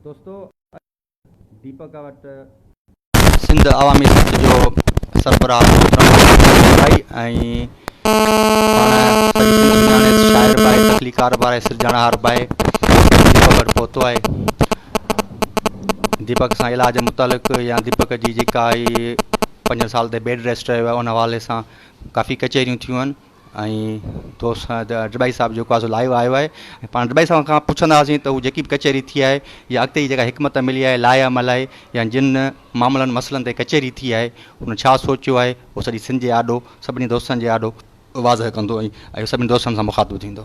दोस्तों दीपक वटि सिंध अवामी समिति जो सरबराह भाई ऐं पाण सॼी सिंध सुञाणे शाइर बि आहे, तख़लीकार बि आहे, सिरजणहार बि आहे। दीपक वटि पहुतो आहे। दीपक सां इलाज मुतालिक़ या दीपक जी जेका आहे 5 साल ते बेड रेस्ट रहियो आहे, उन हवाले सां काफ़ी कचहरियूं थियूं आहिनि। ऐं दोस्त डबाई साहब जेको आहे सो लाइव आयो आहे। पाण डबाई साहब खां पुछंदासीं त हू जेकी बि कचहरी थी आहे या अॻिते जी जेका हिकमत मिली आहे लाइ अमल आहे या जिन मामलनि मसइलनि ते कचहरी थी आहे हुन छा सोचियो आहे, उहो सॼी सिंध जे आॾो सभिनी दोस्तनि जे आॾो वाज़ह कंदो ऐं सभिनी दोस्तनि सां मुखातिबु थींदो।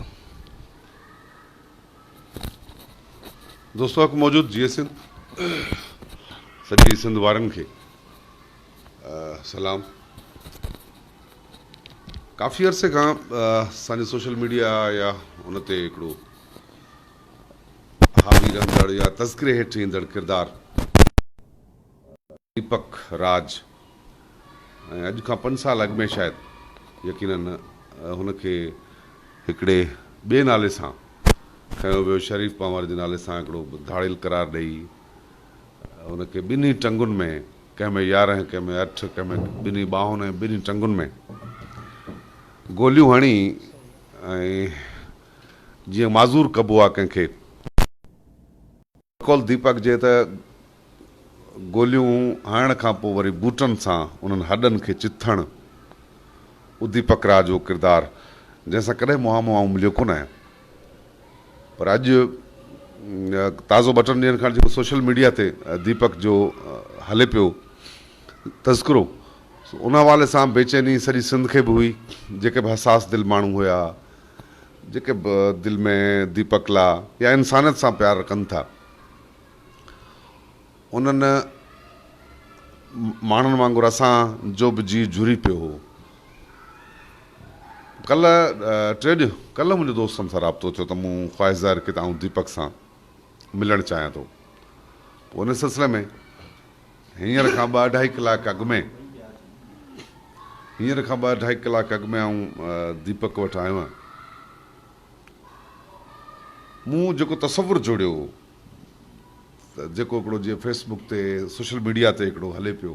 दोस्तों हक़ मौजूद जी सिंध सॼी सिंध वारनि खे सलाम। काफ़ी अरसे खां असांजे सोशल मीडिया या उन ते हिकिड़ो हावी रहंदड़ या तज़किरे हेठि ईंदड़ किरदारु दीपक राज ऐं अॼु खां 5 साल अॻु में शायदि यकीनन हुनखे हिकिड़े ॿिए नाले सां खयो वियो, शरीफ़ पंवर जे नाले सां हिकिड़ो धाड़ियल करार ॾेई हुनखे ॿिन्ही टंगुनि में, कंहिं में 11 कंहिं में 8 कंहिं में ॿिन्ही ॿाहुनि ऐं ॿिन्ही टंगुनि में गोलियूं हणी ऐं जीअं माज़ूर कबो आहे कंहिंखे कौल दीपक जे त गोलियूं हणण खां पोइ वरी बूटनि सां उन्हनि हॾनि खे चिथणु, उहो दीपक राज जो किरदारु जंहिंसां कॾहिं मुहां आऊं मिलियो कोन आहियां। पर अॼु ताज़ो 2 ॾींहंनि खां जेको सोशल मीडिया ते दीपक जो हले पियो तज़किरो, उन हवाले सां बेचैनी सॼी सिंध खे बि हुई। जेके बि हसास दिलि माण्हू हुया, जेके बि दिलि में दीपक लाइ या इंसानियत सां प्यारु रखनि था, उन्हनि माण्हुनि वांगुरु असां जो बि जी झुरी पियो हो। कल्ह मुंहिंजे दोस्तनि सां राब्तो थियो त मूं ख़्वाहिश ज़ाहिर कई त आउं दीपक सां मिलणु चाहियां थो। पोइ उन सिलसिले में हींअर खां 2-2.5 कलाक अॻु में आउं दीपक वटि आयो आहियां। मूं जेको तसवुरु जोड़ियो त जेको हिकिड़ो जीअं फेसबुक ते सोशल मीडिया ते हिकिड़ो हले पियो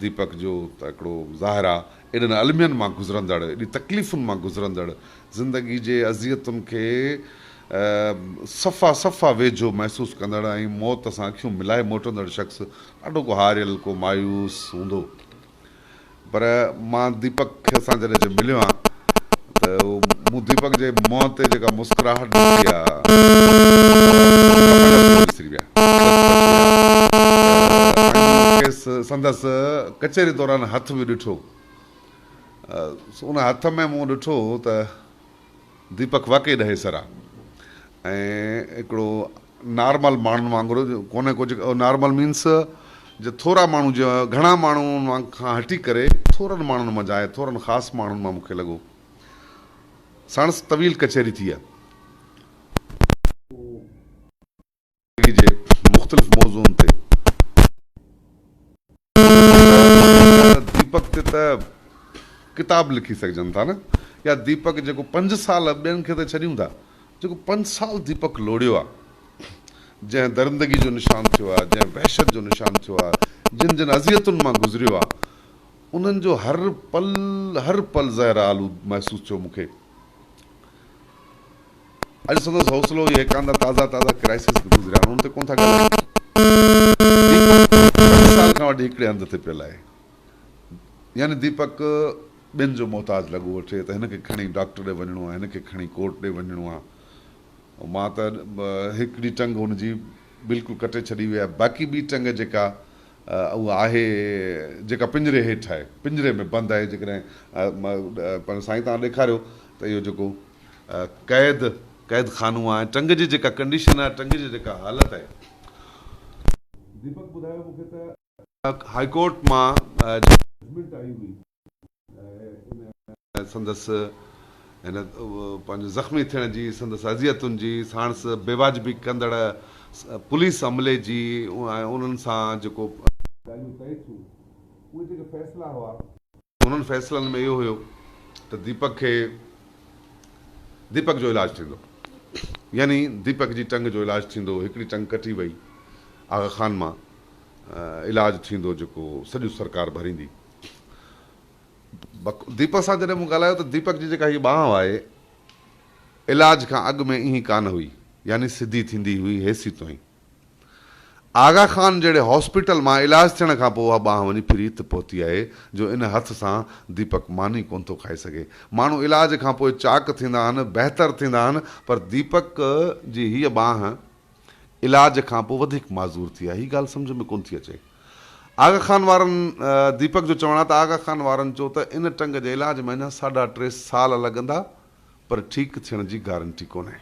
दीपक जो त हिकिड़ो ज़ाहिर आहे एॾनि अलमियनि मां गुज़रंदड़, एॾी तकलीफ़ुनि मां गुज़रंदड़, ज़िंदगी जे अज़ियतुनि खे सफ़ा वेझो महसूसु कंदड़ ऐं मौत सां अखियूं मिलाए मोटंदड़ शख़्स ॾाढो को हारियल, को मायूस हूंदो। पर मां दीपक खे असां जॾहिं मिलियो आहियां त मूं दीपक जे मुंहं ते जेका मुस्कुराहट ॾिठी आहे संदसि कचहरी दौरान हथ बि ॾिठो। उन हथ में मूं ॾिठो त दीपक वाक़ई ॾहेसर आहे ऐं हिकिड़ो नॉर्मल माण्हुनि वांगुरु कोन्हे को जेको नॉर्मल मीन्स जो थोरा माण्हू जो घणा माण्हुनि खां हटी करे थोरनि माण्हुनि मां जाए, थोरनि ख़ासि माण्हुनि मां मूंखे लॻो। साणसि तवील कचहरी थी आहे जे मुख़्तलिफ़ मौज़ूअनि ते। दीपक ते त किताब लिखी सघजनि था न, या दीपक जेको 5 साल ॿियनि खे त छॾियूं था, जेको 5 साल दीपक लोड़ियो आहे, जंहिं दरिंदगी जो निशान थियो आहे, जंहिं वहशत जो निशान थियो आहे, जिन अज़ियतुनि मां गुज़रियो आहे, उन्हनि जो हर पल ज़हर आलू महसूसु थियो मूंखे। अॼु संदसि हौसलो इहे कांदा ताज़ा क्राइसिस गुज़रिया आहिनि, उन ते कोन था ॻाल्हायूं। 5 साल खां वठी हिकिड़े हंध ते पियल आहे, यानी दीपक ॿियनि जो मोहताज लॻो वठे त हिनखे खणी डॉक्टर ॾे वञिणो आहे, हिनखे खणी कोर्ट ॾे वञिणो आहे। मां त हिकिड़ी टंग हुनजी बिल्कुलु कटे छॾी हुई आहे, बाक़ी ॿी टंग जेका उहा आहे जेका पिंजरे हेठि आहे, पिंजरे में बंदि आहे। जेकॾहिं पर साईं तव्हां ॾेखारियो त इहो जेको क़ैद खानो आहे, टंग जी जेका कंडीशन आहे, टंग जी जेका हालत आहे। दीपक ॿुधायो मूंखे त हाईकोर्ट मां जजमेंट आई हुई संदसि हिन पंहिंजो ज़ख़्मी थियण जी, संदसि अज़ियतुनि जी, साणसि बेवाजिबी कंदड़ पुलिस अमले जी, उन्हनि सां जेको ॻाल्हियूं तय थियूं, उहे जेके फ़ैसिला हुआ, उन्हनि फ़ैसिलनि में इहो हुयो त दीपक जो इलाजु थींदो। यानी दीपक जी टंग जो इलाजु थींदो, हिकिड़ी टंग कटी वई आगा खान मां, इलाजु थींदो जेको सॼी सरकार भरींदी। दीपक सां जॾहिं मूं ॻाल्हायो त दीपक जी जेका हीअ ॿांह आहे इलाज खां अॻु में ईअं कान हुई, यानी सिधी थींदी हुई हेसियतों ई। आगा खान जहिड़े हॉस्पिटल मां इलाजु थियण खां पोइ उहा ॿांह वञी फिरी हिते पहुती आहे जो इन हथ सां दीपक मानी कोन थो खाई सघे। माण्हू इलाज खां पोइ चाक थींदा आहिनि, बहितर थींदा आहिनि, पर दीपक जी हीअ ॿांह इलाज खां पोइ वधीक माज़ूर थी आहे। हीअ ॻाल्हि सम्झ में कोन थी अचे। आगा खान वारनि दीपक जो चवणु आहे त आगा खान वारनि चयो त इन टंग जे इलाज में अञा 3.5 साल लॻंदा, पर ठीकु थियण जी गारंटी कोन्हे।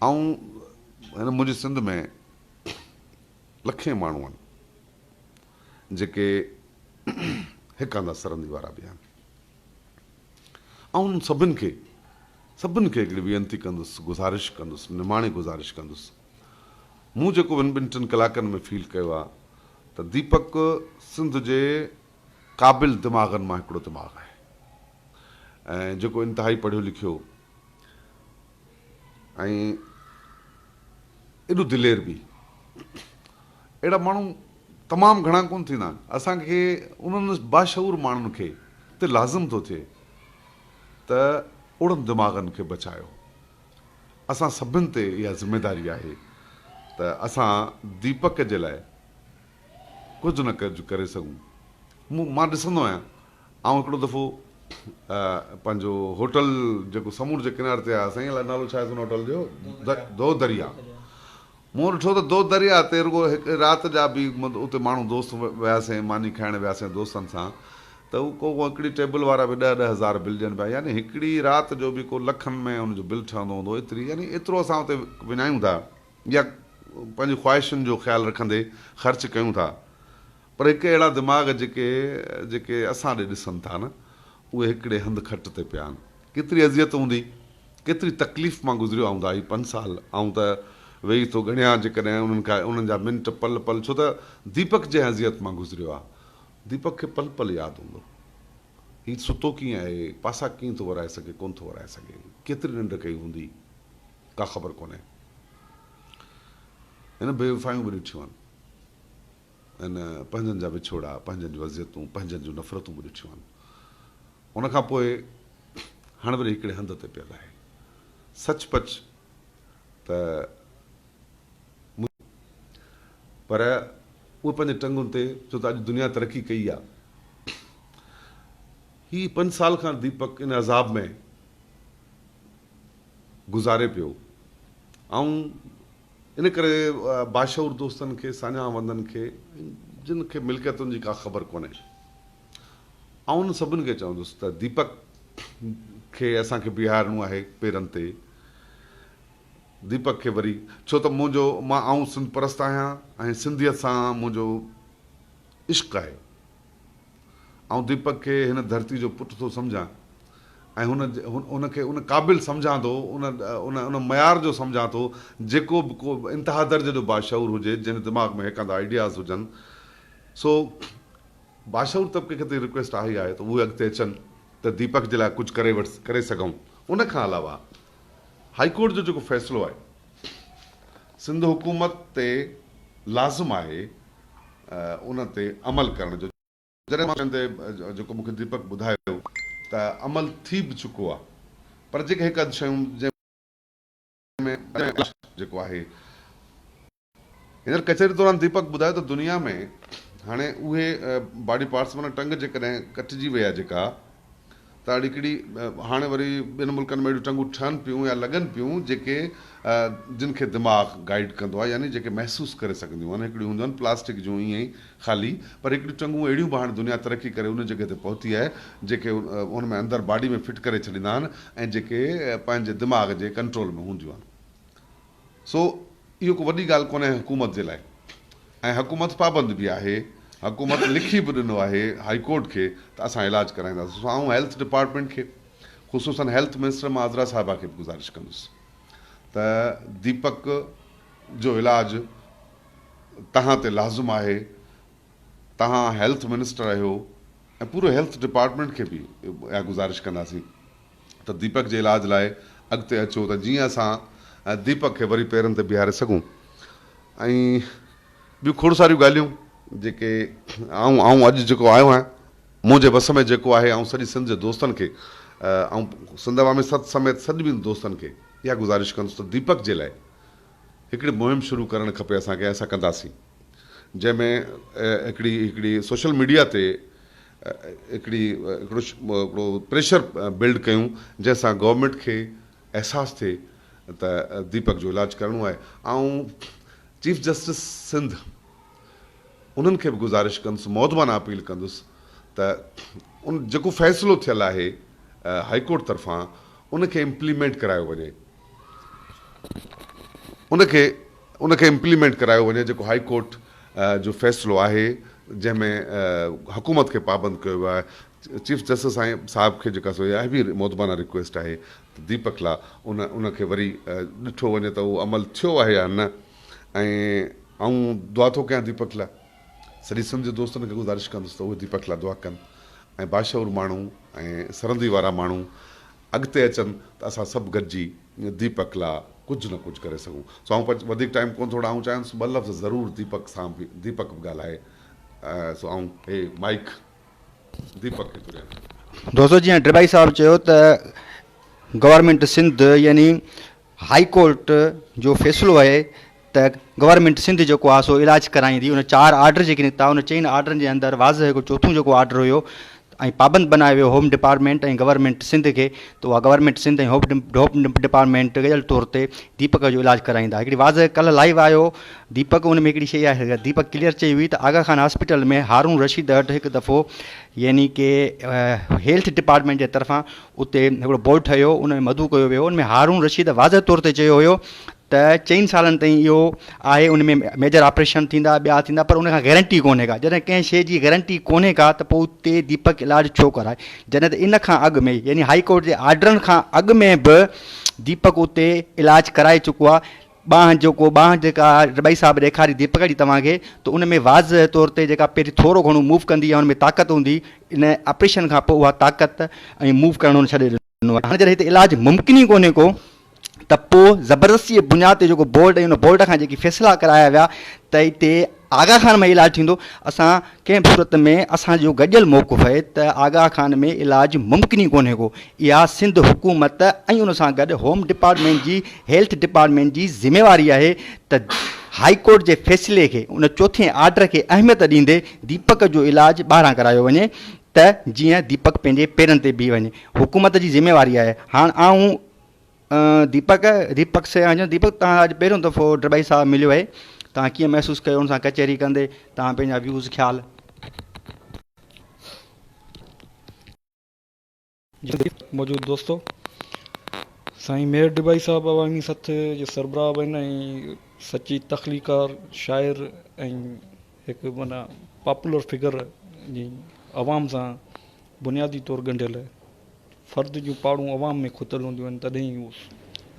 ऐं हिन मुंहिंजी सिंध में लखे माण्हू आहिनि जेके हिक हंधा सरंदी वारा बि आहिनि, ऐं उन्हनि सभिनि खे हिकिड़ी वेनती कंदुसि, गुज़ारिश कंदुसि, निमाणी गुज़ारिश कंदुसि। मूं जेको ॿिनि टिनि कलाकनि में फील कयो आहे त दीपक सिंध जे क़ाबिल दिमाग़नि मां हिकिड़ो दिमाग़ आहे, ऐं जेको इंतिहाई पढ़ियो लिखियो ऐं एॾो दिलेर बि। अहिड़ा माण्हू तमामु घणा कोन थींदा आहिनि। असांखे उन्हनि बाशऊर माण्हुनि खे ते लाज़िम थो थिए त उड़नि दिमाग़नि खे बचायो। असां सभिनि ते इहा ज़िमेदारी आहे त असां दीपक जे लाइ कुझु न कुझु करे सघूं। मां ॾिसंदो आहियां, ऐं हिकिड़ो दफ़ो पंहिंजो होटल जेको समुंड जे किनारे ते आहे, साईं अलाए नालो छा आहे हुन होटल जो, दो दरिया। मूं ॾिठो त दो दरिया ते रुगो हिकु राति जा बि उते माण्हू दोस्त वियासीं, मानी खाइण वियासीं दोस्तनि सां, त को हिकिड़ी टेबल वारा बि 10-10 हज़ार बिल ॾियनि पिया। यानी हिकिड़ी राति जो बि को लखनि में हुनजो बिल ठहंदो हूंदो एतिरी। यानी एतिरो असां उते विञायूं था या पंहिंजी ख़्वाहिशुनि जो ख़्यालु रखंदे ख़र्चु कयूं था। पर हिकु अहिड़ा दिमाग़ जेके असां ॾे ॾिसनि था न, उहे हिकिड़े हंधि खट ते पिया आहिनि। केतिरी अज़ियत हूंदी, केतिरी तकलीफ़ मां गुज़रियो हूंदा ही 5 साल। ऐं त वेही थो ॻणियां जेकॾहिं उन्हनि जा मिंट पल पल, छो त दीपक जंहिं अज़ियत मां गुज़रियो आहे, दीपक खे पल पल यादि हूंदो। हीउ सुतो कीअं आहे, पासा कीअं थो वराए सघे, कोन थो वराए सघे, केतिरी निंड कई हूंदी, का ख़बर कोन्हे। हिन बेवफ़ायूं बि ॾिठियूं आहिनि, हिन पंहिंजनि जा विछोड़ा, पंहिंजनि जूं अज़ियतूं, पंहिंजनि जूं नफ़रतूं बि ॾिठियूं आहिनि। उनखां पोइ हाणे वरी हिकिड़े हंध ते पियल आहे। सचपच त पर उहे पंहिंजे टंगुनि ते, छो त अॼु दुनिया तरक़ी कई आहे। हीउ 5 साल खां दीपक इन अज़ाब में गुज़ारे पियो, ऐं इन करे बाशऊर दोस्तनि खे, सान्यावंदनि खे, जिन खे मिल्कियतुनि जी का ख़बर कोन्हे, ऐं उन सभिनि खे चवंदुसि त दीपक खे असांखे बीहारणो आहे पेरनि ते। दीपक खे वरी, छो त मां सिंध परस्त आहियां ऐं सिंधियत सां मुंहिंजो इश्क़ु आहे, ऐं दीपक खे हिन धरती जो पुटु थो सम्झां, ऐं उनखे उन क़ाबिल सम्झां थो, उन मयार जो सम्झां थो जेको बि को इंतिहा दर्जे जो बाशऊर हुजे, जिन दिमाग़ में हिकंदा आइडियाज़ हुजनि। सो बाशऊर तबिके खे त रिक्वेस्ट आहे ई आहे त उहे अॻिते अचनि त दीपक जे लाइ कुझु करे सघूं। उनखां अलावा हाईकोर्ट जो जेको फ़ैसिलो आहे, सिंध हुकूमत ते लाज़िम आहे उन ते अमल करण जो। जॾहिं मां ते जेको मूंखे दीपक ॿुधायो त अमल थी बि चुको आहे, पर जेके हिकु अधु शयूं जंहिंमें जेको आहे, हींअर कचहरी दौरान दीपक ॿुधायो त दुनिया में हाणे उहे बॉडी पार्ट्स माना टंग जेकॾहिं कटिजी वई आहे जेका, त हिकिड़ी हाणे वरी ॿिनि मुल्कनि में अहिड़ियूं टंगूं ठहनि पियूं या लॻनि पियूं जेके जिन खे दिमाग़ गाइड कंदो आहे, यानी जेके महसूसु करे सघंदियूं आहिनि। हिकिड़ियूं हूंदियूं आहिनि प्लास्टिक जूं ईअं ई ख़ाली, पर हिकिड़ियूं टंगूं अहिड़ियूं बि हाणे दुनिया तरक़ी करे उन जॻह ते पहुती आहे जेके उन में अंदरि बॉडी में फिट करे छॾींदा आहिनि ऐं जेके पंहिंजे दिमाग़ जे कंट्रोल में हूंदियूं आहिनि। सो इहो को वॾी ॻाल्हि कोन्हे हुकूमत जे लाइ, ऐं हुकूमत पाबंद बि आहे। हुकूमत लिखी बि ॾिनो आहे हाईकोर्ट खे त असां इलाजु कराईंदासीं। ऐं हेल्थ डिपार्टमेंट खे, ख़ुशूसन हेल्थ मिनिस्टर माज़रा साहिबा खे बि गुज़ारिश कंदुसि त दीपक जो इलाजु तव्हां ते लाज़िम आहे। तव्हां हेल्थ मिनिस्टर आहियो ऐं पूरो हेल्थ डिपार्टमेंट खे बि इहा गुज़ारिश कंदासीं त दीपक जे इलाज लाइ अॻिते अचो त जीअं असां दीपक खे वरी पेरनि ते बीहारे सघूं। ऐं ॿियूं खोड़ सारियूं ॻाल्हियूं जेके आऊं अॼु जेको आयो आहियां मुंहिंजे बस में जेको आहे, ऐं सॼी सिंध जे दोस्तनि खे ऐं सिंध में समेत सॼी दोस्तनि खे इहा गुज़ारिश कंदुसि त दीपक जे लाइ हिकिड़ी मुहिम शुरू करणु खपे असांखे, असां कंदासीं, जंहिंमें हिकिड़ी सोशल मीडिया ते हिकिड़ो प्रेशर बिल्ड कयूं, जंहिंसां गवर्नमेंट खे अहसासु थिए त दीपक जो इलाजु करिणो आहे। ऐं चीफ जस्टिस सिंध उन्हनि खे बि गुज़ारिश कंदुसि, मौदबाना अपील कंदुसि त उन जेको फ़ैसिलो थियल आहे हाईकोर्ट तरफ़ां उनखे इम्प्लीमेंट करायो वञे, उनखे इम्प्लीमेंट करायो वञे, जेको हाईकोर्ट जो फ़ैसिलो आहे जंहिंमें हुकूमत खे पाबंद कयो वियो आहे। चीफ जस्टिस साहिब खे जेका सो इहा बि मौदबाना रिक्वेस्ट आहे त दीपक लाइ उनखे वरी ॾिठो वञे त उहो अमल थियो आहे या न। ऐं दुआ थो कयां दीपक लाइ, सॼी सिंध जे दोस्तनि खे गुज़ारिश कंदुसि त उहे दीपक लाइ दुआ कनि, ऐं बाशऊर माण्हू ऐं सरहदी वारा माण्हू अॻिते अचनि त असां सभु गॾिजी दीपक लाइ कुझु न कुझु करे सघूं। सो वधीक टाइम कोन थोरा आऊं चाहियां ॿ लफ़्ज़ ज़रूरु दीपक बि ॻाल्हाए। सो हे माइक दीपक खे तुरिया। दोस्तो जीअं ड्रिबाई साहब चयो त गवर्नमेंट सिंध यानी हाई कोर्ट जो फ़ैसिलो आहे त गवर्नमेंट सिंध जेको आहे सो इलाजु कराईंदी। उन 4 आर्डर जेके निकिता, उन 4 आर्डरनि जे अंदरि वाज़ हिकु चोथों जेको आर्डर हुयो ऐं पाबंद बनायो वियो होम डिपार्टमेंट ऐं गवर्नमेंट सिंध खे, त उहा गवर्नमेंट सिंध ऐं होम डिपार्टमेंट गॾियल तौर ते दीपक जो इलाजु कराईंदा। हिकिड़ी वाज़ कल्ह लाइव आयो दीपक, उन में हिकिड़ी शइ आहे, दीपक क्लियर चई हुई त आगा खान हॉस्पिटल में हारून रशीद वटि हिकु दफ़ो यानी कि हेल्थ डिपार्टमेंट जे तरफ़ां उते हिकिड़ो बोर्ड ठहियो, उन में मधु कयो वियो। उन में हारून रशीद वाज़ तौर ते चयो हुयो त 4 सालनि ताईं इहो आहे, उन में मेजर ऑपरेशन थींदा, ॿिया थींदा, पर उन खां गारंटी कोन्हे का। जॾहिं कंहिं शइ जी गारंटी कोन्हे का त पोइ उते दीपक इलाजु छो कराए, जॾहिं त इन खां अॻु में यानी हाई कोर्ट जे आर्डरनि खां अॻु में बि दीपक उते इलाजु कराए चुको आहे। बांह जेका ड्रिबाई साहब ॾेखारी दीपक जी तव्हांखे, त उन में वाज़ तौर ते जेका पहिरीं थोरो घणो मूव कंदी आहे, उन में ताक़त हूंदी, इन ऑपरेशन खां पोइ उहा ताक़त ऐं मूव करणु छॾे ॾिनो आहे। हाणे जॾहिं हिते इलाजु मुमकिन ई कोन्हे को, त पोइ ज़बरदस्ती बुनियाद ते जेको बोर्ड ऐं उन बोर्ड खां जेकी फ़ैसिला कराया विया त हिते आगा खान में इलाजु थींदो, असां कंहिं बि सूरत में असांजो गॾियल मौक़ुफ़ आहे त आगा खान में इलाजु मुमकिन ई कोन्हे को। इहा सिंध हुकूमत ऐं उन सां गॾु होम डिपार्टमेंट जी, हेल्थ डिपार्टमेंट जी ज़िम्मेवारी आहे त हाई कोर्ट जे फ़ैसिले खे, उन 4 आर्डर खे अहमियत ॾींदे दीपक जो इलाजु ॿाहिरां करायो वञे, त जीअं दीपक पंहिंजे पेरनि ते बीह वञे। हुकूमत जी ज़िम्मेवारी आहे। हाणे दीपक से दीपक तव्हां अॼु पहिरियों दफ़ो ड्रिबाई साहब मिलियो आहे, तव्हां कीअं महसूसु कयो हुन सां कचहरी कंदे, तव्हां पंहिंजा व्यूज़ ख़्याल? मौजूद दोस्तों, साईं मेयर ड्रिबाई साहब अवामी सथ जे सरबराह आहिनि ऐं सची तख़लीकार शाइर ऐं हिकु माना पॉपुलर फिगर जी अवाम सां बुनियादी तौरु ॻंढियल आहे। फ़र्द जूं पाड़ूं अवाम में खुतल हूंदियूं आहिनि, तॾहिं ई उहो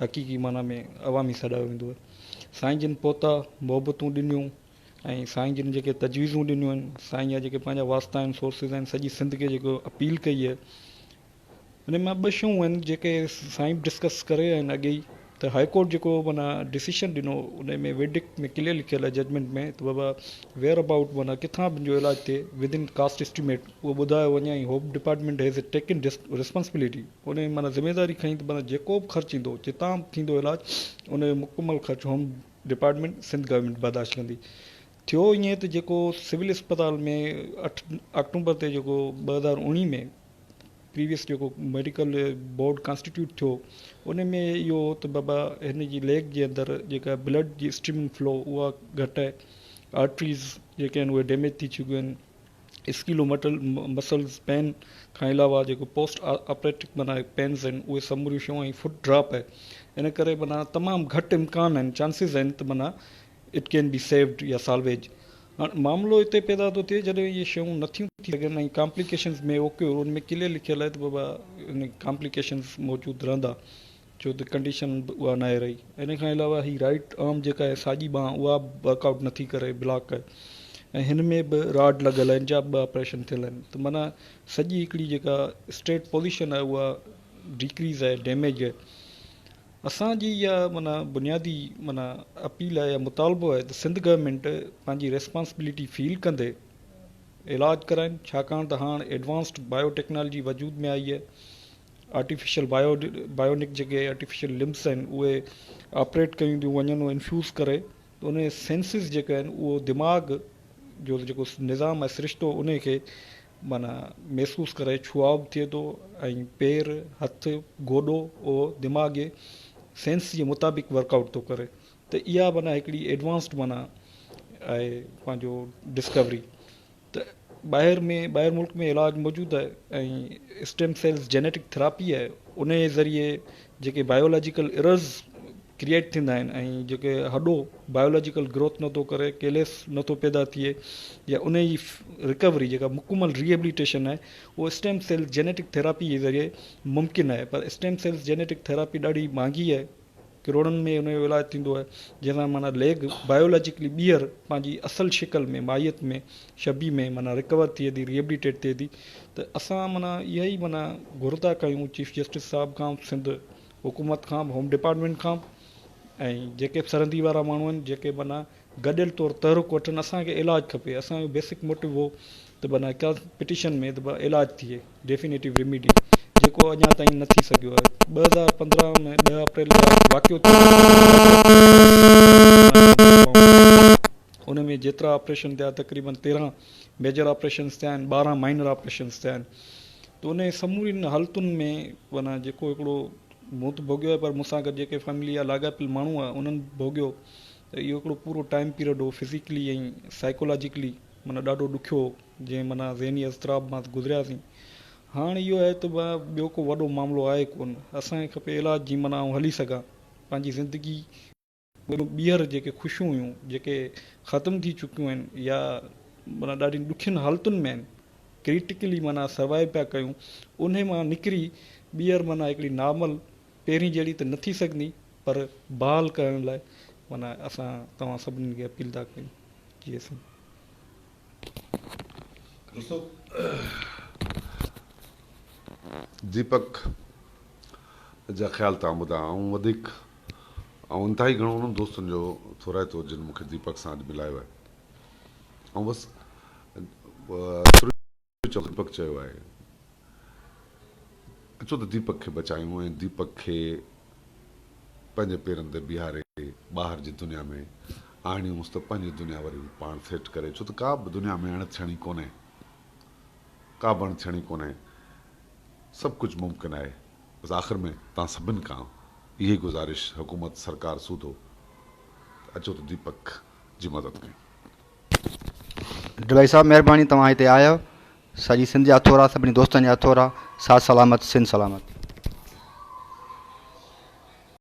हक़ीक़ी माना में अवामी सॾायो वेंदो आहे। साईं जिन पोता मोहबतूं ॾिनियूं ऐं साईं जिन जेके तजवीज़ूं ॾिनियूं आहिनि, साईं जा जेके पंहिंजा वास्ता आहिनि, सोर्सिस आहिनि, सॼी सिंध खे जेको अपील कई आहे, उन मां 2 शयूं आहिनि जेके साईं डिस्कस करे आहिनि अॻे ई। त हाई कोर्ट जेको माना डिसीशन ॾिनो, उन में वेडिक्ट में क्लियर लिखियल आहे जजमेंट में, त बाबा वेयर अबाउट माना किथां बि जो इलाजु थिए विदिन कास्ट एस्टिमेट उहो ॿुधायो वञे, ऐं home department has taken responsibility, उन माना ज़िम्मेदारी खईं त माना जेको बि ख़र्चु ईंदो, जितां बि थींदो इलाजु, उन जो मुकमल ख़र्चु होम डिपार्टमेंट सिंध गवर्नमेंट बर्दाश्त कंदी। थियो ईअं त जेको सिविल अस्पताल में 8 अक्टूबर ते जेको 2019 में प्रीवियस जेको मेडिकल बोर्ड कॉन्स्टिट्यूट थियो, उन में इहो त बाबा हिन जी लेग जे अंदरि जेका ब्लड जी स्ट्रीमिंग फ्लो उहा घटि आहे, आर्टरीज़ जेके आहिनि उहे डैमेज थी चुकियूं आहिनि, स्कीलो मसल्स पेन खां अलावा जेको पोस्ट ऑपरेटिव माना पेन्स आहिनि उहे समूरियूं शयूं, ऐं फुट ड्रॉप आहे। इन करे माना तमामु घटि इम्कान आहिनि, चांसिस आहिनि त माना इट कैन बी सेव्ड या साल्वेज। हाणे मामिलो हिते पैदा थो थिए जॾहिं इहे शयूं नथियूं थी सघनि ऐं कॉम्प्लिकेशन्स में ओके उन में क्लियर लिखियल आहे त बाबा इन कॉम्प्लिकेशन्स मौजूदु रहंदा, छो त कंडीशन उहा न आहे रही। इन खां अलावा ही राइट आर्म जेका आहे, साॼी बांह, उहा वर्कआउट नथी करे, ब्लॉक आहे, ऐं हिन में बि रॉड लॻल आहिनि, जा 2 ऑपरेशन थियल आहिनि। त माना सॼी हिकिड़ी जेका स्टेट पोज़ीशन आहे उहा डिक्रीज़ आहे, डैमेज आहे। असांजी इहा माना बुनियादी माना अपील आहे या मुतालबो आहे त सिंध गवर्नमेंट पंहिंजी रेस्पॉन्सिबिलिटी फील कंदे इलाज कराइनि, छाकाणि त हाणे एडवांस्ड बायोटेक्नोलॉजी वजूद में आई आहे। आर्टिफिशियल बायोनिक जेके आर्टिफिशियल लिम्स आहिनि उहे ऑपरेट कयूं थियूं वञनि, इन्फ्यूज़ करे त उन सेंसिस जेके आहिनि उहो दिमाग़ जो जेको निज़ाम आहे सिरिश्तो उन खे माना महसूसु करे छुआव थिए थो ऐं पेर हथ गोॾो उहो दिमाग़ जे सेंस जे मुताबिक़ वर्कआउट थो करे। त इहा माना हिकिड़ी एडवांस्ड माना आहे पंहिंजो डिस्कवरी। त ॿाहिरि मुल्क में इलाजु मौजूदु आहे ऐं स्टेम सेल्स जेनेटिक थेरापी आहे, उन जे ज़रिए जेके बायोलॉजिकल एरर्स क्रिएट थींदा आहिनि ऐं जेके हॾो बायोलॉजिकल ग्रोथ नथो करे, केलेस नथो पैदा थिए, या उन जी रिकवरी जेका मुकमल रिहेबिलिटेशन आहे उहो स्टेम सेल्स जेनेटिक थेरापी जे ज़रिए मुमकिन आहे। पर स्टेम सेल्स जेनेटिक थेरापी ॾाढी महांगी आहे, करोड़नि में उन जो इलाजु थींदो आहे, जंहिंसां माना लेग बायोलॉजिकली ॿीहर पंहिंजी असल शिकल में माहियत में शबी में माना रिकवर थिए थी, रिहेबिलिटेट थिए थी। त असां माना इहा ई माना घुर था कयूं चीफ जस्टिस साहिब खां, सिंध हुकूमत खां, होम डिपार्टमेंट खां, ऐं जेके सरहदी वारा माण्हू आहिनि जेके माना गॾियल तौरु तहरुक वठनि, असांखे इलाजु खपे। असांजो बेसिक मोटिव हो त माना का पिटिशन में त इलाजु थिए, डेफिनेटिव रेमिडी, जेको अञा ताईं न थी सघियो आहे। 2015 में 10 अप्रैल वाक़ियो थियो, उन में जेतिरा ऑपरेशन थिया तक़रीबन 13 मेजर ऑपरेशन्स थिया आहिनि, 12 माइनर ऑपरेशन्स थिया आहिनि। त उन समूरीनि हालतुनि में माना जेको हिकिड़ो मूं त भोॻियो आहे, पर मूंसां गॾु जेके फैमिली या लाॻापियल माण्हू आहे उन्हनि भोॻियो, त इहो हिकिड़ो पूरो टाइम पीरियड हो फिज़िकली ऐं साइकोलॉजिकली माना ॾाढो ॾुखियो हो, जंहिं माना ज़हनी अज़राब मां गुज़रियासीं। हाणे इहो आहे त ॿियो को वॾो मामिलो आहे कोन, असांखे खपे इलाज जी माना आउं हली सघां पंहिंजी ज़िंदगी। ॿीहर जेके ख़ुशियूं हुयूं जेके ख़तमु थी चुकियूं आहिनि या माना ॾाढी ॾुखियनि हालतुनि में आहिनि, क्रिटिकली माना सर्वाइव पिया कयूं, उन मां निकिरी ॿीहर माना हिकिड़ी नॉर्मल पहिरीं जहिड़ी त न थी सघंदी, पर बहाल करण लाइ माना असां तव्हां सभिनीनि खे अपील था कयूं। जी असां दीपक जा ख़्याल तव्हां ॿुधा, ऐं वधीक ऐं इंतिहाई घणो उन्हनि दोस्तनि जो थोराइतो जिन मूंखे दीपक सां अॼु मिलायो आहे। ऐं बसि दीपक चयो आहे, अचो त दीपक खे बचायूं ऐं दीपक खे पंहिंजे पेरनि ते बीहारे ॿाहिरि जी दुनिया में आणियूंसि त पंहिंजी दुनिया वरी पाण सेट करे। छो त का बि दुनिया में अणथियणी कोन्हे, का बि अणथियणी कोन्हे, सभु कुझु मुमकिन आहे। बसि आख़िर में तव्हां सभिनि खां इहा गुज़ारिश हुकूमत सरकार सूधो, अचो त दीपक जी मदद कयूं। डुबई साहब महिरबानी, तव्हां हिते आयो, सॼी सिंध जा हथोरा, सभिनी दोस्तनि जा हथोरा, साथ सलामत, सिंध सलामत।